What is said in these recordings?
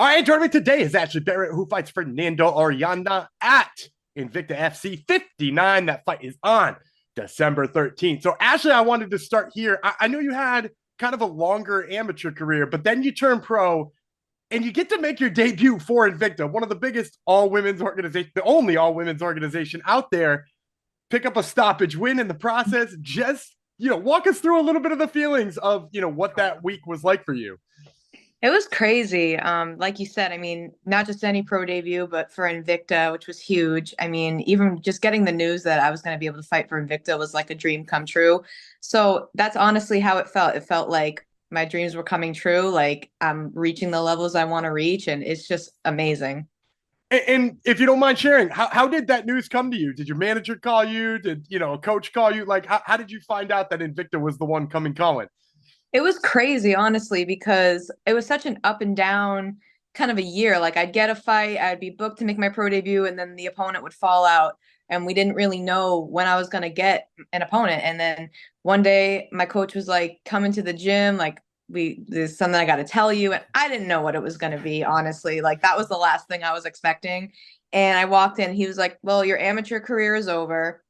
All right, joining me today is Ashley Barrett, who fights Fernanda Orellana at Invicta FC 59. That fight is on December 13th. So, Ashley, I wanted to start here. I know you had kind of a longer amateur career, but then you turn pro and you get to make your debut for Invicta, one of the biggest all women's organizations, the only all women's organization out there. Pick up a stoppage win in the process. Just, walk us through a little bit of the feelings of, what that week was like for you. It was crazy. Like you said, I mean, not just any pro debut, but for Invicta, which was huge. I mean, even just getting the news that I was going to be able to fight for Invicta was like a dream come true. So that's honestly how it felt. It felt like my dreams were coming true. Like I'm reaching the levels I want to reach, and it's just amazing. And if you don't mind sharing, how did that news come to you? Did your manager call you? Did, a coach call you? Like, how did you find out that Invicta was the one coming calling? It was crazy, honestly, because it was such an up and down kind of a year. Like I'd get a fight, I'd be booked to make my pro debut, and then the opponent would fall out. And we didn't really know when I was going to get an opponent. And then one day my coach was like, come into the gym, like there's something I got to tell you. And I didn't know what it was going to be, honestly. Like that was the last thing I was expecting. And I walked in, he was like, well, your amateur career is over.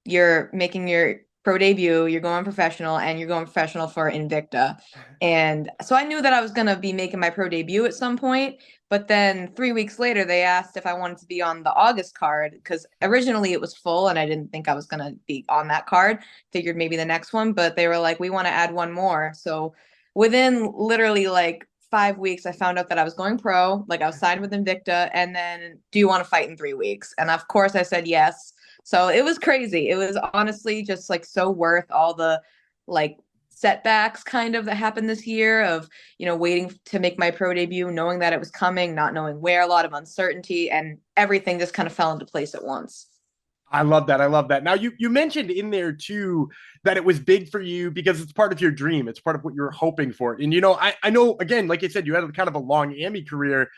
You're making your pro debut, you're going professional, and you're going professional for Invicta. And so I knew that I was going to be making my pro debut at some point. But then 3 weeks later, they asked if I wanted to be on the August card because originally it was full and I didn't think I was going to be on that card. Figured maybe the next one, but they were like, we want to add one more. So within literally like 5 weeks, I found out that I was going pro, like I was signed with Invicta. And then, do you want to fight in 3 weeks? And of course, I said yes. So it was crazy. It was honestly just like so worth all the like setbacks kind of that happened this year of, waiting to make my pro debut, knowing that it was coming, not knowing where, a lot of uncertainty, and everything just kind of fell into place at once. I love that. I love that. Now, you mentioned in there too that it was big for you because it's part of your dream. It's part of what you're hoping for. And, I know, again, like I said, you had kind of a long AMI career.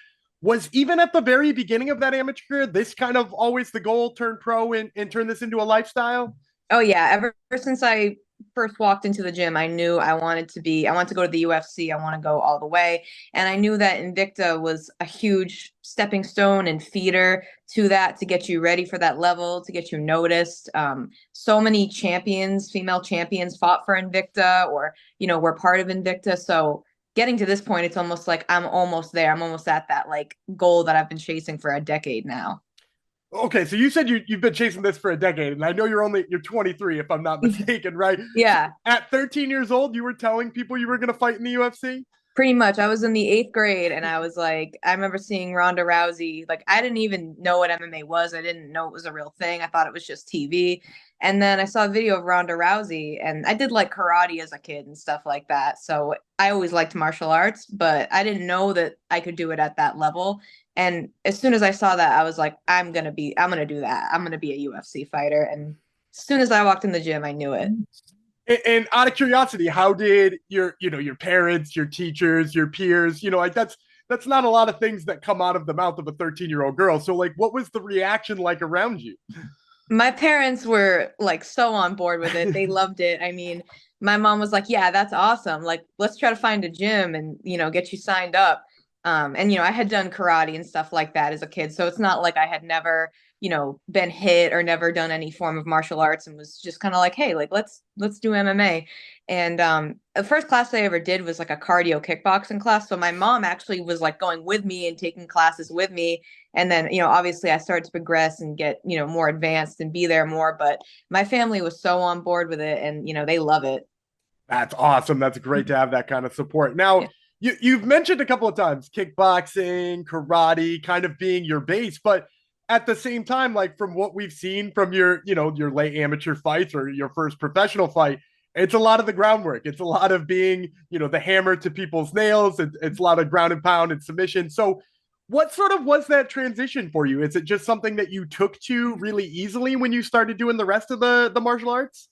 Was even at the very beginning of that amateur career, this kind of always the goal, turn pro and turn this into a lifestyle? Oh yeah, ever since I first walked into the gym, I knew I wanted to go to the UFC. I want to go all the way. And I knew that Invicta was a huge stepping stone and feeder to that to get you ready for that level, to get you noticed. So many champions, female champions fought for Invicta or, were part of Invicta. So getting to this point, it's almost like I'm almost there. I'm almost at that like goal that I've been chasing for a decade now. Okay, so you said you've been chasing this for a decade, and I know you're 23 if I'm not mistaken, right? So Yeah. at 13 years old, you were telling people you were going to fight in the UFC. Pretty much. I was in the eighth grade and I was like, I remember seeing Ronda Rousey. Like, I didn't even know what MMA was. I didn't know it was a real thing. I thought it was just TV. And then I saw a video of Ronda Rousey and I did like karate as a kid and stuff like that. So I always liked martial arts, but I didn't know that I could do it at that level. And as soon as I saw that, I was like, I'm going to do that. I'm going to be a UFC fighter. And as soon as I walked in the gym, I knew it. And out of curiosity, how did your parents, your teachers, your peers, like that's not a lot of things that come out of the mouth of a 13-year-old girl. So like, what was the reaction like around you? My parents were like so on board with it. They loved it. I mean, my mom was like, "Yeah, that's awesome. Like, let's try to find a gym and, get you signed up." And I had done karate and stuff like that as a kid, so it's not like I had never, been hit or never done any form of martial arts and was just kind of like, "Hey, like let's do MMA." And the first class I ever did was like a cardio kickboxing class. So my mom actually was like going with me and taking classes with me. And then, obviously I started to progress and get, more advanced and be there more. But my family was so on board with it and, they love it. That's awesome. That's great to have that kind of support. Now, Yeah. you've mentioned a couple of times kickboxing, karate kind of being your base, but at the same time, like from what we've seen from your late amateur fights or your first professional fight, it's a lot of the groundwork. It's a lot of being, the hammer to people's nails. It's a lot of ground and pound and submission. So, what sort of was that transition for you? Is it just something that you took to really easily when you started doing the rest of the martial arts?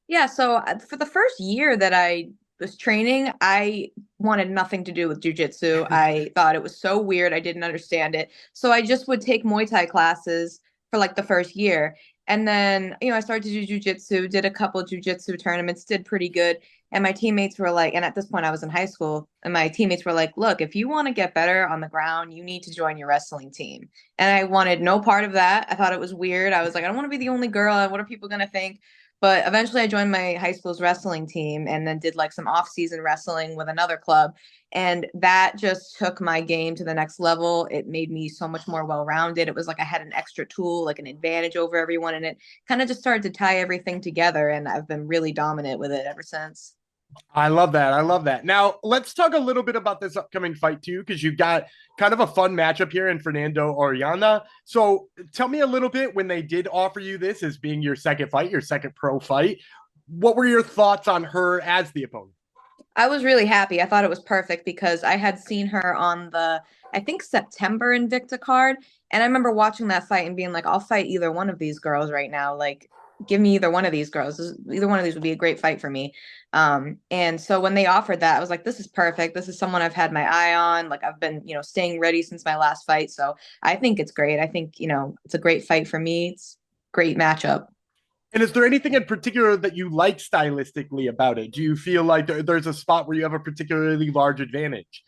Yeah. So for the first year that I was training, I wanted nothing to do with jujitsu. I thought it was so weird. I didn't understand it. So I just would take Muay Thai classes for like the first year. And then, I started to do jujitsu, did a couple jujitsu tournaments, did pretty good. And my teammates were like, and at this point I was in high school, and my teammates were like, look, if you want to get better on the ground, you need to join your wrestling team. And I wanted no part of that. I thought it was weird. I was like, I don't want to be the only girl. What are people going to think? But eventually I joined my high school's wrestling team and then did like some off-season wrestling with another club. And that just took my game to the next level. It made me so much more well-rounded. It was like I had an extra tool, like an advantage over everyone. And it kind of just started to tie everything together. And I've been really dominant with it ever since. I love that. I love that. Now, let's talk a little bit about this upcoming fight, too, because you've got kind of a fun matchup here in Fernanda Orellana. So tell me a little bit, when they did offer you this as being your second fight, your second pro fight, what were your thoughts on her as the opponent? I was really happy. I thought it was perfect because I had seen her on the, I think, September Invicta card. And I remember watching that fight and being like, I'll fight either one of these girls right now. Like, give me either one of these girls. Either one of these would be a great fight for me. And so when they offered that, I was like, this is perfect. This is someone I've had my eye on. Like, I've been, staying ready since my last fight. So I think it's great. I think, it's a great fight for me. It's a great matchup. And is there anything in particular that you like stylistically about it? Do you feel like there's a spot where you have a particularly large advantage?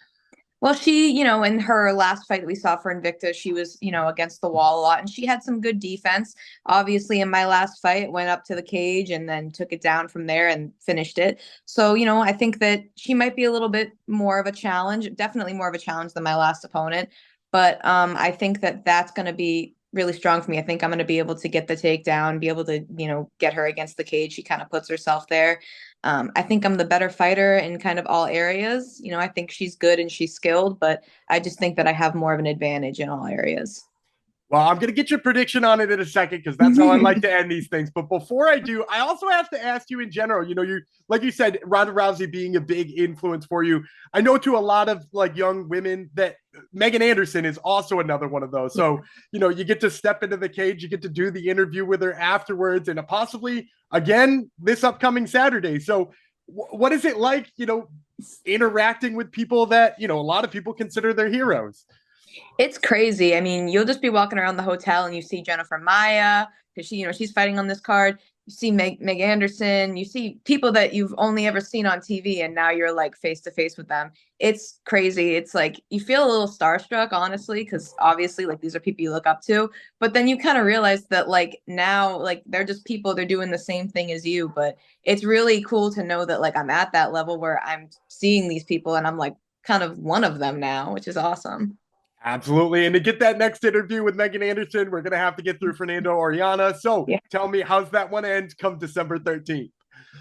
Well, she, in her last fight that we saw for Invicta, she was, against the wall a lot and she had some good defense. Obviously, in my last fight, went up to the cage and then took it down from there and finished it. So, I think that she might be a little bit more of a challenge, definitely more of a challenge than my last opponent. But I think that that's going to be really strong for me. I think I'm going to be able to get the takedown, be able to, get her against the cage. She kind of puts herself there. I think I'm the better fighter in kind of all areas. I think she's good and she's skilled, but I just think that I have more of an advantage in all areas. Well, I'm going to get your prediction on it in a second because that's how I like to end these things. But before I do, I also have to ask you in general, you like you said, Ronda Rousey being a big influence for you. I know to a lot of like young women that Megan Anderson is also another one of those. So, you get to step into the cage, you get to do the interview with her afterwards and possibly again this upcoming Saturday. So what is it like, interacting with people that, a lot of people consider their heroes? It's crazy. I mean, you'll just be walking around the hotel and you see Jennifer Maya because she's fighting on this card. You see Meg Anderson. You see people that you've only ever seen on TV, and now you're like face to face with them. It's crazy. It's like you feel a little starstruck, honestly, because obviously, like these are people you look up to. But then you kind of realize that like now, like they're just people. They're doing the same thing as you. But it's really cool to know that like I'm at that level where I'm seeing these people, and I'm like kind of one of them now, which is awesome. Absolutely. And to get that next interview with Megan Anderson, we're going to have to get through Fernanda Orellana. So Yeah. tell me, how's that one end come December 13th?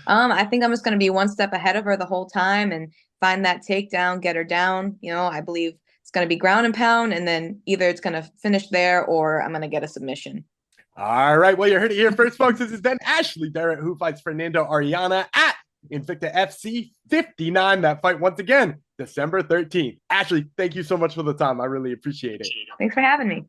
I think I'm just going to be one step ahead of her the whole time and find that takedown, get her down. I believe it's going to be ground and pound, and then either it's going to finish there or I'm going to get a submission. All right. Well, you heard it here first, folks. This has been Ashley Barrett, who fights Fernanda Orellana at Invicta FC 59. That fight, once again, December 13th. Ashley, thank you so much for the time. I really appreciate it. Thanks for having me.